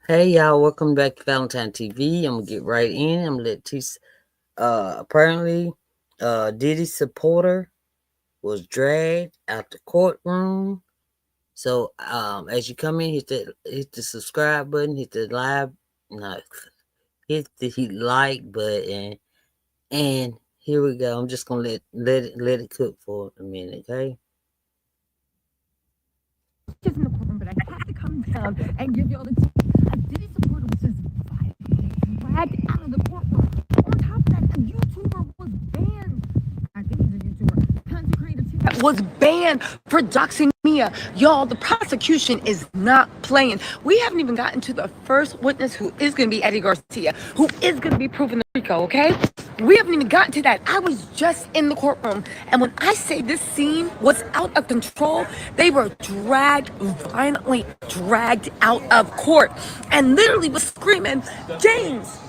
Hey y'all, welcome back to Valentine TV. I'm gonna get right in. I'm gonna let TISA apparently Diddy's supporter was dragged out the courtroom. So as you come in, hit the subscribe button, hit the live not hit the like button, and here we go. I'm just gonna let it cook for a minute, okay? Just in the courtroom, but I had to come down and give y'all the tea. A Diddy supporter was just dragged out of the courtroom. On top of that, a YouTuber was banned. I think he's a YouTuber. Content creator TikTok was banned for doxing Mia. Y'all, the prosecution is not playing. We haven't even gotten to the first witness, who is going to be Eddie Garcia, who is going to be proven the RICO, okay? We haven't even gotten to that. I was just in the courtroom, and when I say this scene was out of control, they were violently dragged out of court, and literally was screaming, James,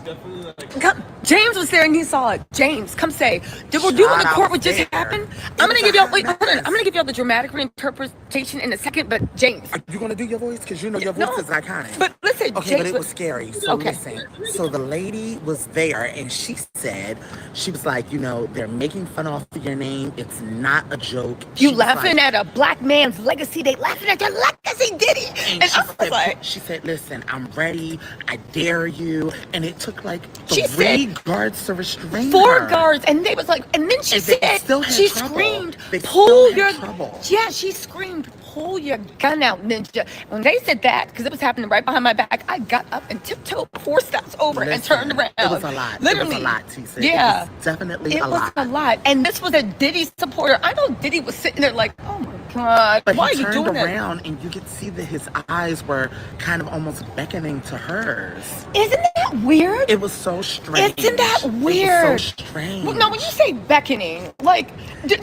come. James was there and he saw it. James, come say, did we do what the court would just happen? I'm gonna give y'all. Wait, hold on. I'm gonna give y'all the dramatic reinterpretation in a second. But James, are you gonna do your voice? Because you know your voice is iconic. But listen, okay, James, but it was scary. So listen. So the lady was there, and she said, she was like, they're making fun of your name. It's not a joke. You laughing at a black man's legacy? They laughing at your legacy, Diddy. And I was like, she said, listen, I'm ready. I dare you. And it took like three guards to restrain four her. guards, and they was like, and then she said, she screamed, pull your yeah, she screamed, pull your gun out, ninja. When they said that, because it was happening right behind my back, I got up and tiptoed 4 steps over and turned around. It was a lot. Literally. It was a lot, TISA. Yeah. It was definitely a lot. It was a lot. And this was a Diddy supporter. I know Diddy was sitting there like, oh my God, but why he are you doing around and you could see that his eyes were kind of almost beckoning to hers. Isn't that weird? It was so strange. Isn't that weird? It was so strange. Well, no, when you say beckoning, like to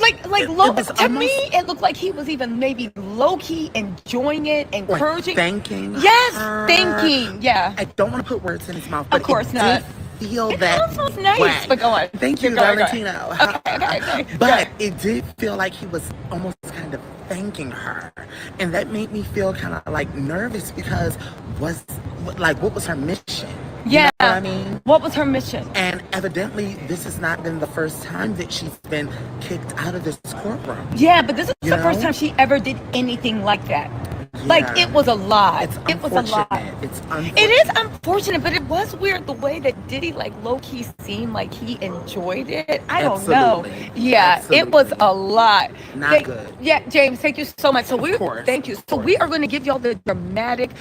me, it looked like he was even maybe low-key enjoying it, encouraging. Like thanking. Yes, her. thanking. Yeah. I don't want to put words in his mouth, but of course not. Feel that sounds nice, way. But go on. Thank you, Valentino. Okay. But it did feel like he was almost kind of thanking her, and that made me feel kind of like nervous because what was her mission? Yeah, you know what I mean, what was her mission? And evidently, this has not been the first time that she's been kicked out of this courtroom. Yeah, but this is the first time she ever did anything like that. Yeah. Like, it was a lot. It was a lot. It's unfortunate. It is unfortunate, but it was weird the way that Diddy, like, low-key seemed like he enjoyed it. I don't know. Yeah, absolutely. It was a lot. Not good. Yeah, James, thank you so much. So thank you. So we are going to give y'all the dramatic,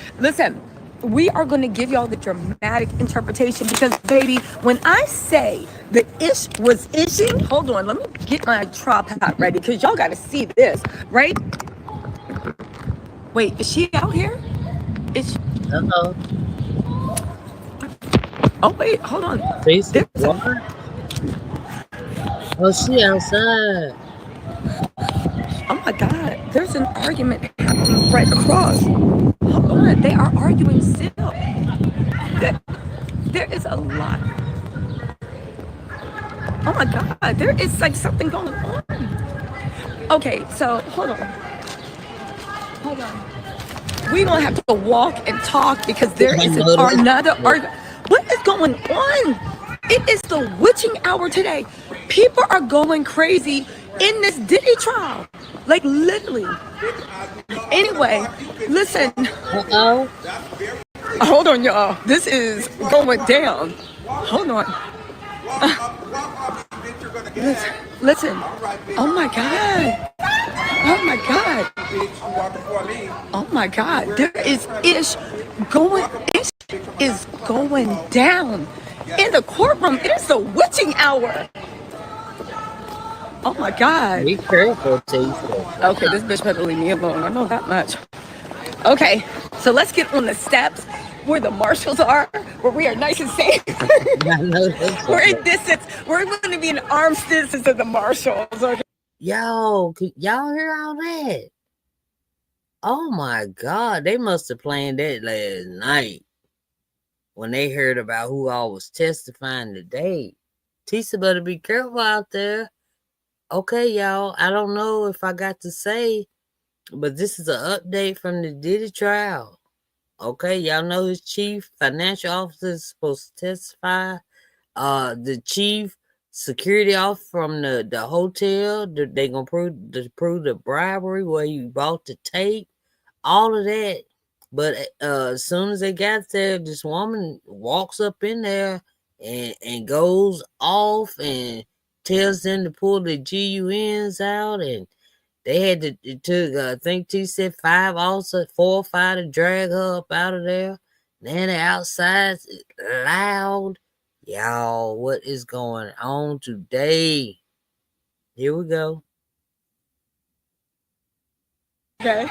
we are going to give y'all the dramatic interpretation because, baby, when I say the ish was ishing, hold on, let me get my tripod ready because y'all got to see this, right? Wait, is she out here? Is she? Uh-oh. Oh, wait, hold on. Oh, she outside. Oh, my God. There's an argument happening right across. Hold on. They are arguing still. There is a lot. Oh, my God. There is, like, something going on. Okay, so hold on. We're going to have to walk and talk because there is another argument. What is going on? It is the witching hour today. People are going crazy in this Diddy trial. Like, literally. Anyway, listen. Uh-oh. Hold on, y'all. This is going down. Hold on. Listen. Oh, my God. Oh my God. Oh my God. There is ish is going down in the courtroom. It is the witching hour. Oh my God. Be careful, TISA. Okay, this bitch better leave me alone. I know that much. Okay, so let's get on the steps where the marshals are, where we are nice and safe. We're in distance. We're going to be in arm's distance of the marshals. Okay. Yo, y'all hear all that? Oh my God, they must have planned that last night when they heard about who all was testifying today. TISA better be careful out there. Okay, y'all, I don't know if I got to say, but this is an update from the Diddy trial. Okay, y'all know his chief financial officer is supposed to testify. The chief security officer from the hotel, they gonna prove the bribery where you bought the tape, all of that. But as soon as they got there, this woman walks up in there and goes off and tells them to pull the GUNs out, and they had to, it took, I think T said 5 also, 4 or 5 to drag her up out of there. Then the outside loud. Y'all, what is going on today? Here we go. Okay.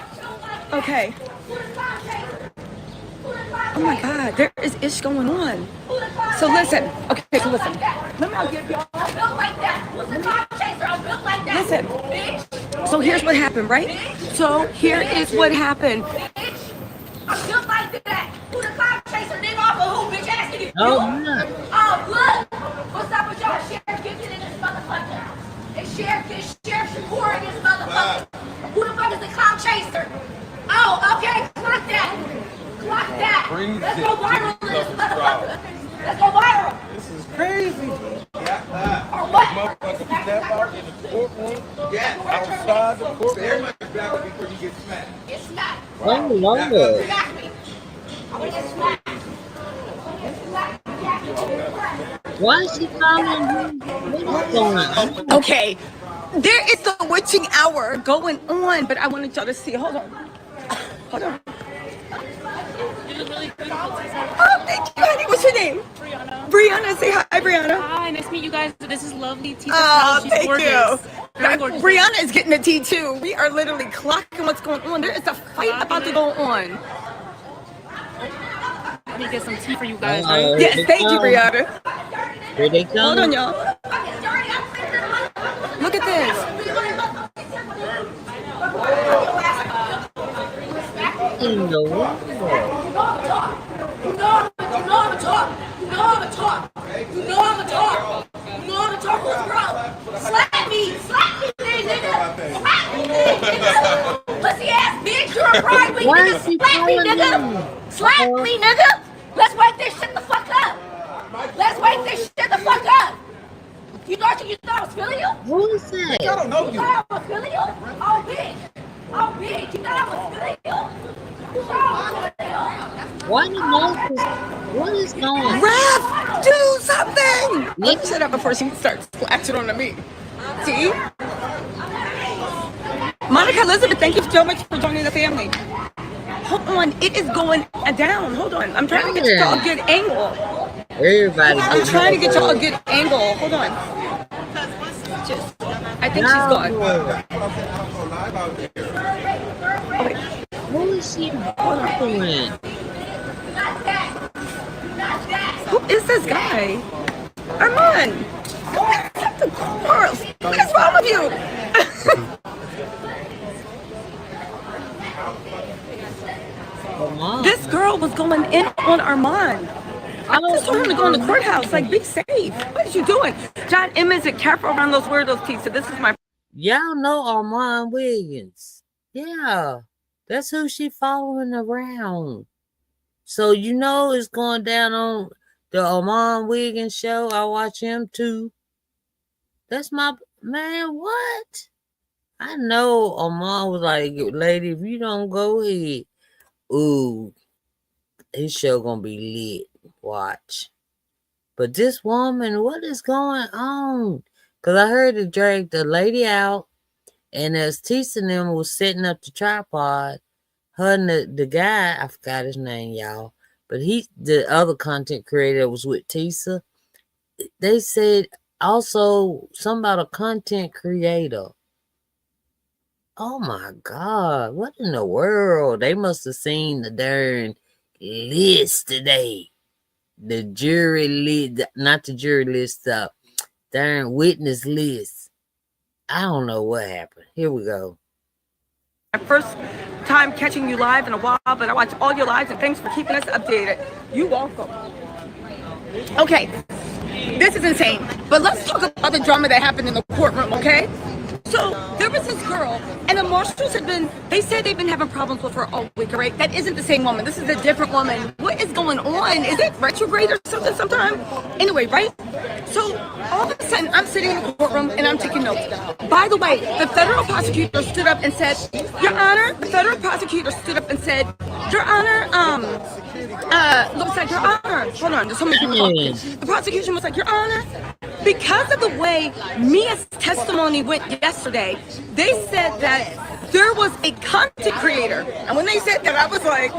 Okay. Oh my God, there is ish going on. So listen. Okay, so listen. Listen. So here's what happened, right? So here is what happened. I'm built like that. Who the cloud chaser nigga off of who, bitch ass nigga? Oh, Oh, look. What's up with y'all? Sheriff Gibson in this motherfucker. And Sheriff Shakur in this motherfucker. Who the fuck is the cloud chaser? Oh, okay. Clock that. Clock that. Let's go viral in this motherfucker. Let's go viral. This is crazy. Or what? Motherfucker step out in the courtroom. Outside the courtroom. Before you get smacked. Get smacked. oh Lord. Smack me. I want to get smacked. Why is she calling him? What is going on? Okay. There is the witching hour going on, but I wanted y'all to see. Hold on. Hold on. Oh, thank you, honey. What's your name? Brianna. Brianna. Say hi, Brianna. Hi, nice to meet you guys. This is lovely. TISA. Oh, She's thank gorgeous. you. Very gorgeous. Brianna is getting a tea too. We are literally clocking what's going on. There is a fight about to go on. Let me get some tea for you guys, Uh-oh. right? Yes, thank you, Brianna. Here they come. Hold on, y'all. Look at this. In the world. You know I'm a talk. Who's bro? Slap me, then, nigga. Slap me, nigga. Pussy ass bitch, you're a pride week, Why nigga. is he Slap me, calling nigga. me? Slap me, nigga. Let's wake this shit the fuck up. You thought I was feeling you? Who is that? I don't know You you. thought I was feeling you? Oh, bitch. You thought I was feeling you? You thought I was feeling you? Why the nose? What is going on? Ref, do something. Let me shut up before she starts flashing on me. See? Monica Elizabeth, thank you so much for joining the family. Hold on, it is going down. Hold on, I'm trying to get y'all a good angle. Everybody. I'm trying to get y'all a good angle. Hold on. I think she's gone. Oh, wait. Who is she doing? Who is this guy? Armand. What the girls? What is wrong with you? Come on. This girl was going in on Armand. I just told him to go in the courthouse. Like, be safe. What is you doing? John Emmons, and careful around those weirdos, T. So this is my. Y'all know Armand Wiggins. Yeah. That's who she following around. So you know it's going down on the Armand Wiggins show. I watch him too. That's my man. What? I know Armand was like, lady, if you don't go ahead, ooh, his show gonna be lit. Watch. But this woman, what is going on? Because I heard it dragged the lady out, and as TISA and them was setting up the tripod, her and the guy, I forgot his name, y'all, but the other content creator was with TISA. They said also something about a content creator. Oh my God, what in the world? They must have seen the darn list today. The jury list, not the jury list, darn witness list. I don't know what happened. Here we go. My first time catching you live in a while, but I watch all your lives, and thanks for keeping us updated. You welcome. Okay, this is insane. But let's talk about the drama that happened in the courtroom, okay? So there was this girl, and the marshals they said they've been having problems with her all week, right? That isn't the same woman. This is a different woman. What is going on? Is it retrograde or something sometime? Anyway, right? So all of a sudden, I'm sitting in the courtroom, and I'm taking notes. By the way, the federal prosecutor stood up and said, Your Honor, Your Honor, looks like Your Honor. Hold on, there's so many people talking. The prosecution was like, Your Honor, because of the way Mia's testimony went yesterday, they said that there was a content creator. And when they said that, I was like,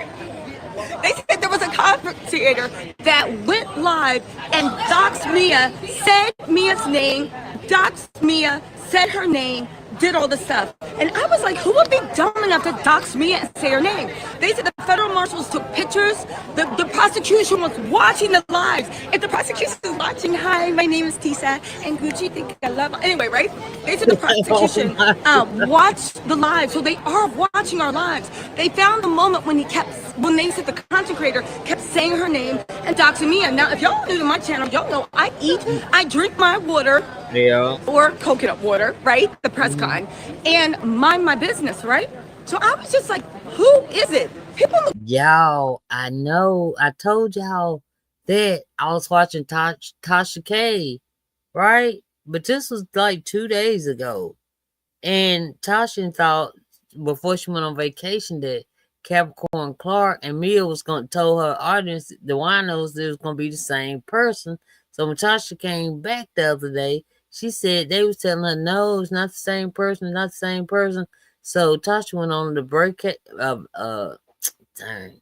they said there was a content creator that went live and doxed Mia, said Mia's name, doxed Mia, said her name, did all the stuff. And I was like, who would be dumb enough to dox Mia and say her name? They said the federal marshals took pictures. The prosecution was watching the lives. If the prosecution is watching, hi, my name is TISA, and Gucci think I love. Anyway, right? They said the prosecution watched the lives, so they are watching our lives. They found the moment when they said the content creator kept saying her name and doxing Mia. Now, if y'all are new to my channel, y'all know I drink my water. Yeah. Or coconut water, right? The press con, and mind my business, right? So I was just like, who is it? People look. Y'all, I know. I told y'all that I was watching Tasha K, right? But this was like 2 days ago. And Tasha thought before she went on vacation that Capricorn Clark and Mia was going to tell her audience, the winos, it was going to be the same person. So when Tasha came back the other day, she said they was telling her, no, it's not the same person, not the same person. So Tasha went on the break. Dang,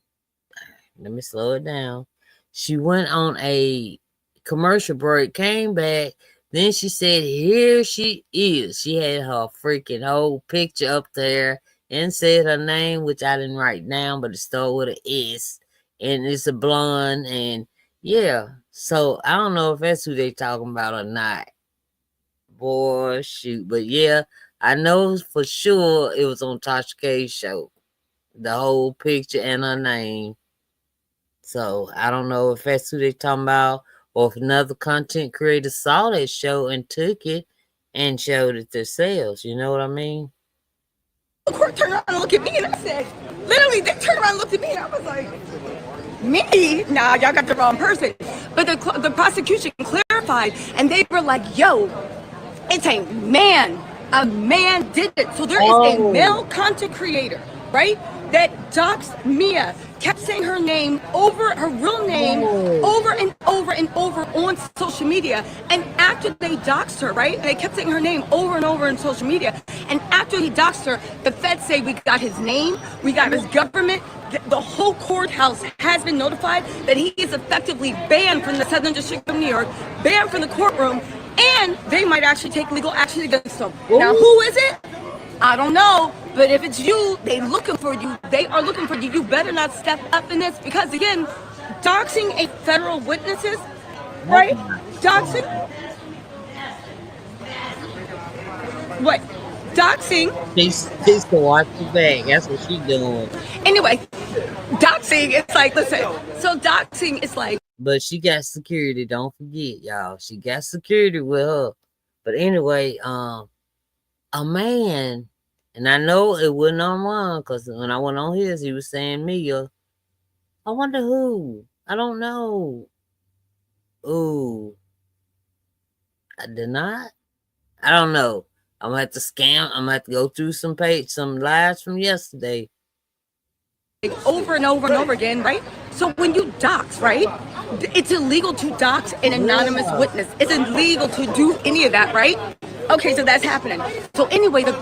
let me slow it down. She went on a commercial break, came back. Then she said, here she is. She had her freaking whole picture up there and said her name, which I didn't write down, but it started with an S. And it's a blonde. And yeah, so I don't know if that's who they talking about or not. Boy, shoot. But yeah, I know for sure it was on Tasha K's show. The whole picture and her name. So I don't know if that's who they talking about or if another content creator saw that show and took it and showed it themselves. You know what I mean? The court turned around and looked at me and I said, literally, they turned around and looked at me and I was like, me? Nah, y'all got the wrong person. But the prosecution clarified and they were like, yo, it's a man. A man did it. So there is a male content creator, right? That doxed Mia, kept saying her name over, her real name, over and over and over on social media. And after they doxed her, right? They kept saying her name over and over on social media. And after he doxed her, the feds say we got his name, we got his government. The whole courthouse has been notified that he is effectively banned from the Southern District of New York, banned from the courtroom, and they might actually take legal action against him. Now, who is it? I don't know, but if it's you, they looking for you. They are looking for you. You better not step up in this because, again, doxing a federal witnesses, right? Doxing. What? Doxing. She's to watch you back. That's what she's doing. Anyway, doxing, it's like, listen, so doxing is like. But she got security. Don't forget, y'all. She got security with her. But anyway, a man, and I know it wasn't on Ron, because when I went on his, he was saying Mia. I wonder who. I don't know. Ooh. I did not. I don't know. I'm gonna have to I'm gonna have to go through some lives from yesterday. Over and over and over again, right? So when you dox, right? It's illegal to dox an anonymous witness. It's illegal to do any of that, right? Okay, so that's happening. So anyway, the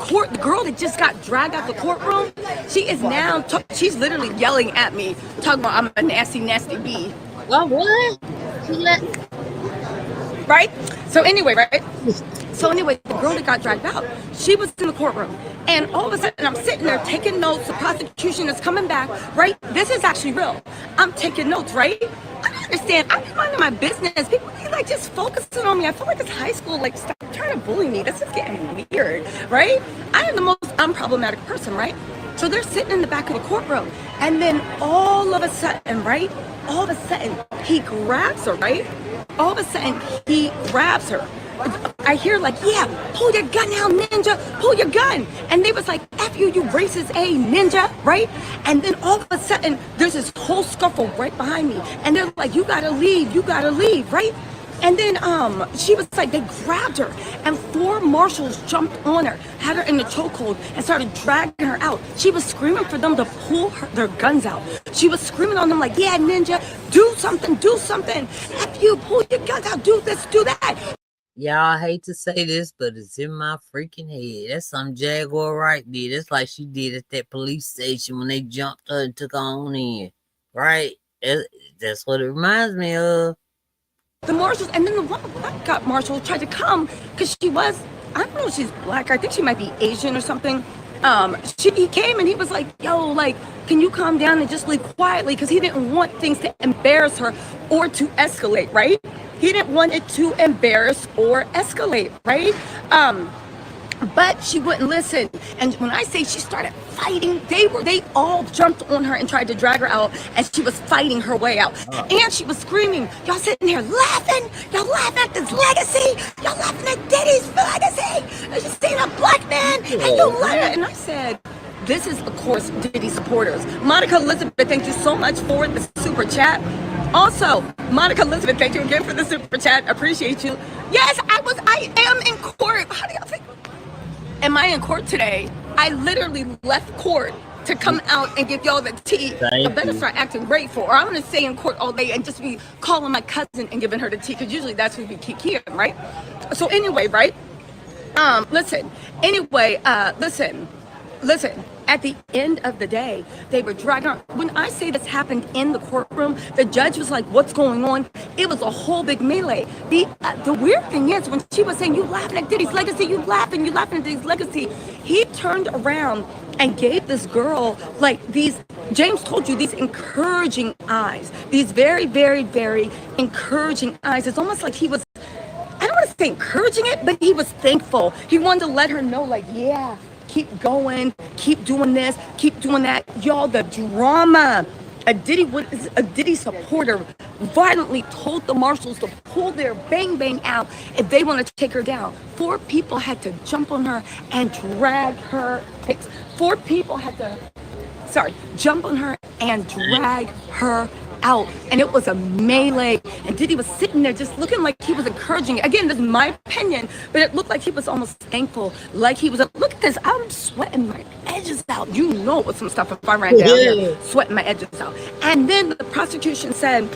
girl that just got dragged out the courtroom, she is now, she's literally yelling at me, talking about I'm a nasty, nasty bee. Well, what? Right? So anyway, right? So anyway, the girl that got dragged out, she was in the courtroom. And all of a sudden, I'm sitting there taking notes. The prosecution is coming back, right? This is actually real. I'm taking notes, right? I don't understand. I'm minding my business. People be like just focusing on me. I feel like it's high school. Like, stop trying to bully me. This is getting weird, right? I am the most unproblematic person, right? So they're sitting in the back of the courtroom. And then all of a sudden, right? All of a sudden, he grabs her, right? All of a sudden, he grabs her. I hear like, yeah, pull your gun out, ninja, pull your gun. And they was like, F you, you racist A ninja, right? And then all of a sudden, there's this whole scuffle right behind me. And they're like, you gotta leave, right? And then she was like, they grabbed her, and 4 marshals jumped on her, had her in the chokehold, and started dragging her out. She was screaming for them to pull their guns out. She was screaming on them like, yeah, ninja, do something. F you, pull your guns out, do this, do that. Y'all, I hate to say this, but it's in my freaking head. That's some Jaguar right did. That's like she did at that police station when they jumped her and took her on in. Right? That's what it reminds me of. The marshals, and then the one black cop marshal tried to come because she was, I don't know if she's black, I think she might be Asian or something. He came and he was like, yo, like, can you calm down and just leave quietly? Because he didn't want things to embarrass her or to escalate, right? He didn't want it to embarrass or escalate, right? But she wouldn't listen. And when I say she started fighting, they all jumped on her and tried to drag her out, and she was fighting her way out. And she was screaming, y'all sitting here laughing, y'all laughing at this legacy, y'all laughing at Diddy's legacy. And you seen a black man and you laughing. And I said, this is, of course, Diddy supporters. Monica Elizabeth, thank you so much for the super chat. Also, Monica Elizabeth, thank you again for the super chat. Appreciate you. Yes, I am in court. How do y'all think? Am I in court today? I literally left court to come out and give y'all the tea. I better start acting grateful, or I'm gonna stay in court all day and just be calling my cousin and giving her the tea, because usually that's who we keep here, right? So anyway, right? Listen. At the end of the day, they were dragging her. When I say this happened in the courtroom, the judge was like, what's going on? It was a whole big melee. The weird thing is, when she was saying, you laughing at Diddy's legacy, you laughing at Diddy's legacy, he turned around and gave this girl like these, James told you, these encouraging eyes, these very, very, very encouraging eyes. It's almost like he was, I don't want to say encouraging it, but he was thankful. He wanted to let her know, like, yeah, keep going, keep doing this, keep doing that. Y'all, the drama. A Diddy supporter violently told the marshals to pull their bang bang out if they want to take her down. 4 people had to jump on her and drag her. 4 people had to, jump on her and drag her out, and it was a melee, and Diddy was sitting there just looking like he was encouraging. Again, this is my opinion, but it looked like he was almost thankful, like he was, look at this, I'm sweating my edges out. You know, with some stuff, if I ran down here, sweating my edges out. And then the prosecution said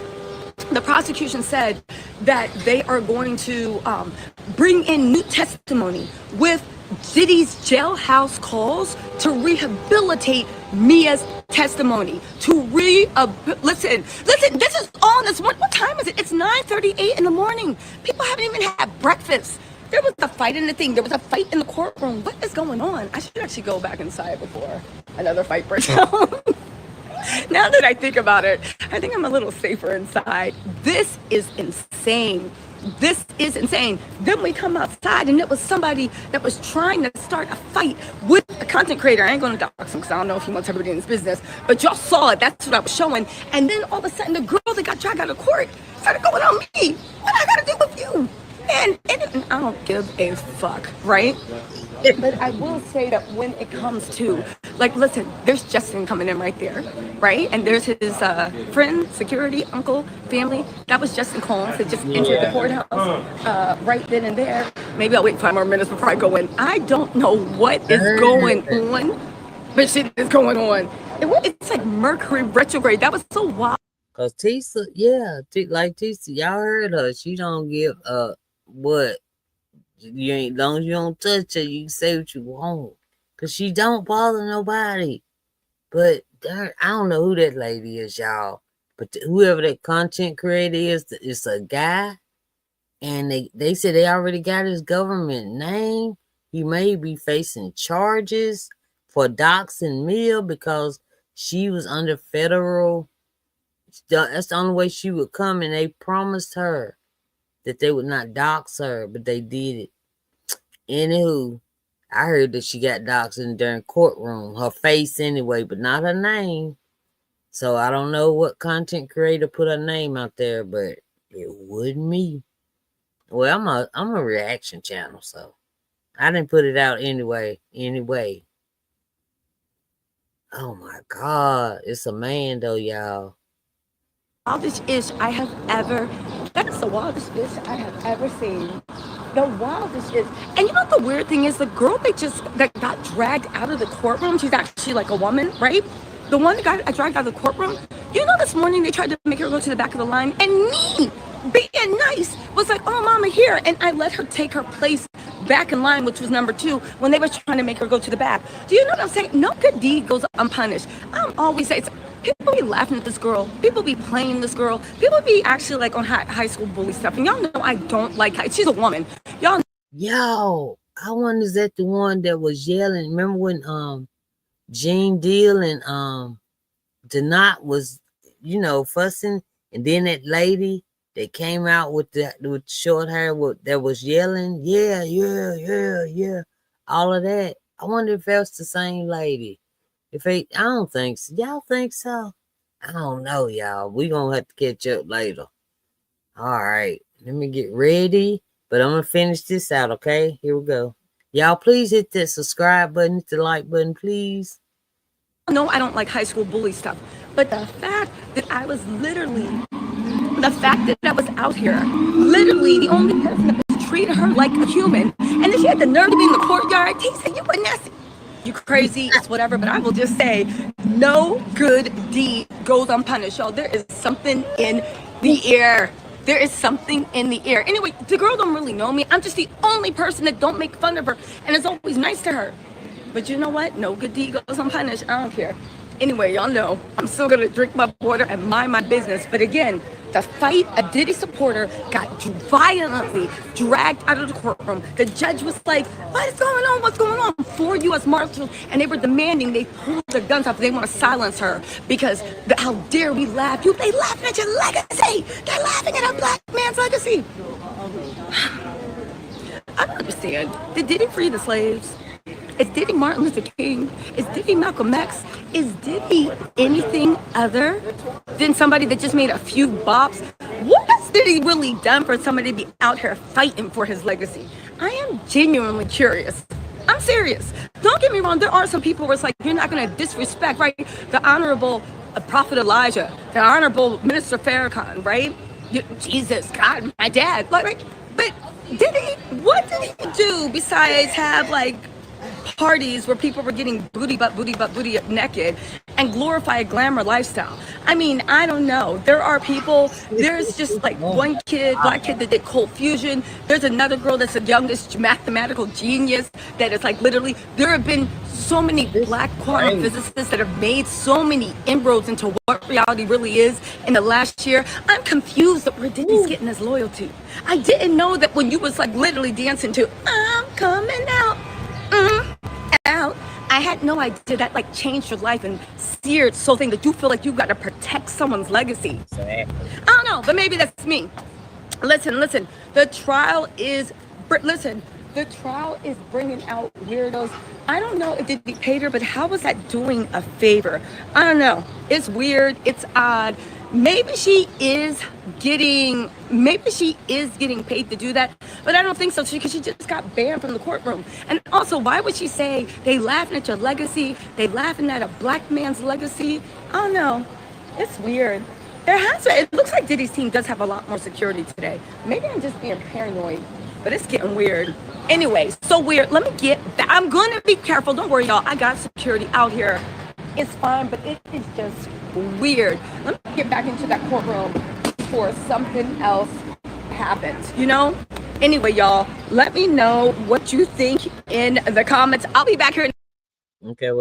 that they are going to bring in new testimony with Diddy's jailhouse calls to rehabilitate Mia's testimony. Listen, this is on this one. What time is it? It's 9:38 in the morning. People haven't even had breakfast. There was a fight in the thing. There was a fight in the courtroom. What is going on? I should actually go back inside before another fight breaks out. Now that I think about it, I think I'm a little safer inside. This is insane. Then we come outside, and it was somebody that was trying to start a fight with a content creator. I ain't going to dox him because I don't know if he wants everybody in his business, but y'all saw it. That's what I was showing. And then all of a sudden, the girl that got dragged out of court started going on me. What I got to do with you? And I don't give a fuck, right? But I will say that when it comes to, like, listen, there's Justin coming in right there, right? And there's his friend, security, uncle, family. That was Justin Combs that just entered the courthouse right then and there. Maybe I'll wait 5 more minutes before I go in. I don't know what is going on, but shit is going on. It's like Mercury retrograde. That was so wild. Cause TISA, like TISA, y'all heard her. She don't give what. You ain't, long as you don't touch her, you can say what you want. Cause she don't bother nobody. But I don't know who that lady is, y'all. But whoever that content creator is, it's a guy. And they said they already got his government name. He may be facing charges for doxing Mia because she was under federal. That's the only way she would come, and they promised her that they would not dox her, but they did it. Anywho, I heard that she got doxed during courtroom. Her face anyway, but not her name. So I don't know what content creator put her name out there, but it wasn't me. Well, I'm a reaction channel, so I didn't put it out anyway. Anyway. Oh my God, it's a man though, y'all. Wildest ish I have ever. That's the wildest ish I have ever seen. The wildest ish. And you know what the weird thing is? The girl that got dragged out of the courtroom. She's actually like a woman, right? The one that got dragged out of the courtroom. You know, this morning they tried to make her go to the back of the line, and me, being nice, was like, "Oh, mama, here," and I let her take her place back in line, which was number 2, when they were trying to make her go to the back. Do you know what I'm saying? No good deed goes unpunished. I'm always saying, people be laughing at this girl. People be playing this girl. People be actually like on high school bully stuff. And y'all know I don't like her. She's a woman. Y'all know. Yo, I wonder is that the one that was yelling? Remember when Gene Deal and Denot was, fussing, and then that lady that came out with short hair that was yelling, yeah, all of that. I wonder if that's the same lady. I don't think so. Y'all think so? I don't know, y'all. We gonna have to catch up later. All right, let me get ready. But I'm gonna finish this out, okay? Here we go. Y'all, please hit that subscribe button, hit the like button, please. No, I don't like high school bully stuff. But the fact that I was out here, literally the only person that was treating her like a human, and then she had the nerve to be in the courtyard. TISA, you were nasty. You crazy, it's whatever, but I will just say, no good deed goes unpunished, y'all. There is something in the air. There is something in the air. Anyway, the girl don't really know me. I'm just the only person that don't make fun of her and is always nice to her. But you know what? No good deed goes unpunished. I don't care. Anyway, y'all know I'm still gonna drink my water and mind my business. But again, the fight, a Diddy supporter got violently dragged out of the courtroom. The judge was like, what is going on? What's going on? 4 U.S. Marshals, and they were demanding they pull their guns off. They want to silence her because how dare we laugh? They laughing at your legacy. They're laughing at a black man's legacy. I don't understand. Did Diddy free the slaves? Is Diddy Martin Luther King? Is Diddy Malcolm X? Is Diddy anything other than somebody that just made a few bops? What has Diddy really done for somebody to be out here fighting for his legacy? I am genuinely curious. I'm serious. Don't get me wrong. There are some people where it's like, you're not going to disrespect, right? The Honorable Prophet Elijah, the Honorable Minister Farrakhan, right? Jesus, God, my dad. Like, but what did he do besides have like parties where people were getting booty butt naked and glorify a glamour lifestyle? I mean, I don't know. There are people, there's just like one black kid that did cold fusion. There's another girl that's the youngest mathematical genius that is like literally, there have been so many black quantum physicists that have made so many inroads into what reality really is in the last year. I'm confused at where Diddy's getting his loyalty. I didn't know that when you was like literally dancing to I'm coming out. Out. I had no idea that like changed your life and seared something that you feel like you got to protect someone's legacy. I don't know, but maybe that's me. Listen. The trial is bringing out weirdos. I don't know if Diddy paid her, but how was that doing a favor? I don't know. It's weird. It's odd. Maybe she is getting paid to do that, but I don't think so because she just got banned from the courtroom. And also, why would she say they laughing at your legacy? They laughing at a black man's legacy? I don't know. It's weird. It looks like Diddy's team does have a lot more security today. Maybe I'm just being paranoid, but it's getting weird. Anyway, so weird. Let me get back. I'm going to be careful. Don't worry, y'all. I got security out here. It's fine, but it is just weird. Let me get back into that courtroom before something else happens, Anyway, y'all, let me know what you think in the comments. I'll be back here in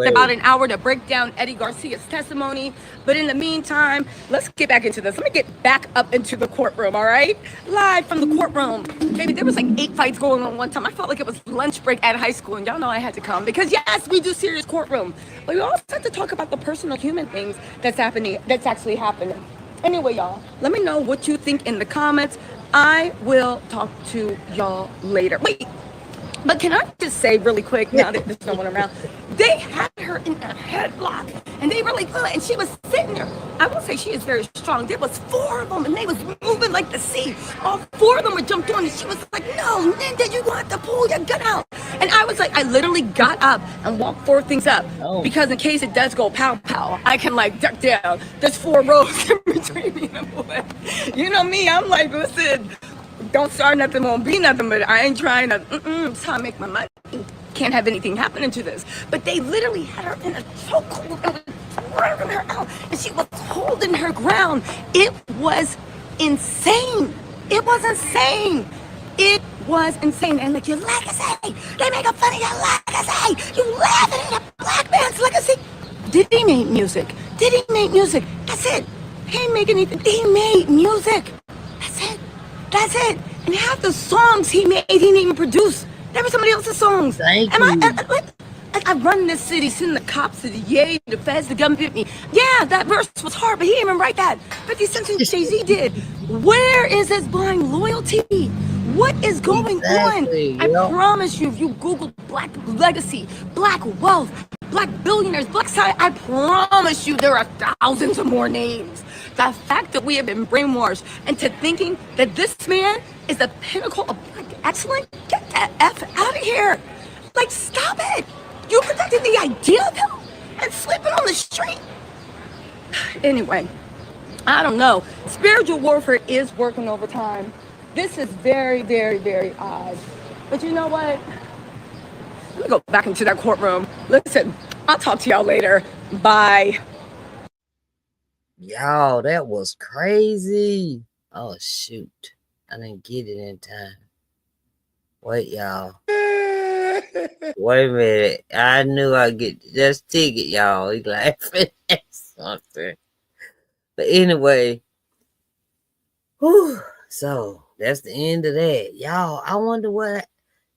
about an hour to break down Eddie Garcia's testimony. But in the meantime, let's get back into this. Let me get back up into the courtroom, all right? Live from the courtroom. Baby, there was like 8 fights going on one time. I felt like it was lunch break at high school, and y'all know I had to come because, yes, we do serious courtroom. But we also have to talk about the personal human things that's actually happening. Anyway, y'all, let me know what you think in the comments. I will talk to y'all later. Wait. But can I just say really quick, now that there's no one around, they had her her in a headlock, and they were like, oh, and she was sitting there. I will say she is very strong. There was 4 of them, and they was moving like the sea. All 4 of them were jumped on, and she was like, no, Linda, you want to pull your gun out. And I was like, I literally got up and walked 4 things up, because in case it does go pow pow, I can like duck down. There's 4 rows in between me and the boy. You know me, I'm like, listen, don't start nothing, won't be nothing, but I ain't trying to, it's how I make my money. Can't have anything happen to this. But they literally had her in a chokehold and was dragging her out, and she was holding her ground. It was insane. It was insane. It was insane. And like, your legacy, they make fun of your legacy. You laughing at a black man's legacy. Diddy made music. Diddy made music. That's it. He ain't making anything. He made music. That's it. That's it. And half the songs he made, he didn't even produce. They were somebody else's songs. Thank you. I run this city, send the cops to the yay, the feds, the gun hit me. Yeah, that verse was hard, but he didn't even write that. 50 Cent and Jay-Z did. Where is his blind loyalty? What is going on? I promise you, if you Google Black legacy, Black wealth, Black billionaires, Black side, I promise you there are thousands of more names. The fact that we have been brainwashed into thinking that this man is the pinnacle of Black excellence, get that F out of here. Like, stop it. You protected the idea of him and sleeping on the street. Anyway, I don't know. Spiritual warfare is working overtime. This is very, very, very odd. But you know what? Let me go back into that courtroom. Listen, I'll talk to y'all later. Bye. Y'all, that was crazy. Oh, shoot. I didn't get it in time. Wait, y'all. Wait a minute. I knew I'd get this ticket, y'all. He laughing at something. But anyway. Whew, so that's the end of that. Y'all, I wonder what.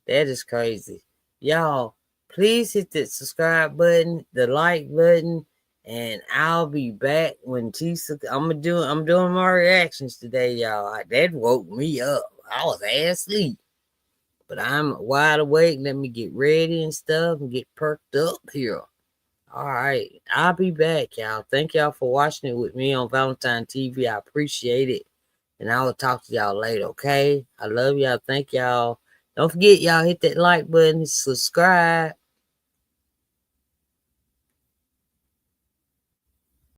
That is crazy. Y'all, please hit the subscribe button, the like button, and I'll be back when TISA. I'm doing my reactions today, y'all. That woke me up. I was asleep. But I'm wide awake. Let me get ready and stuff and get perked up here. All right. I'll be back, y'all. Thank y'all for watching it with me on Valentine TV. I appreciate it. And I will talk to y'all later, okay? I love y'all. Thank y'all. Don't forget, y'all, hit that like button, subscribe.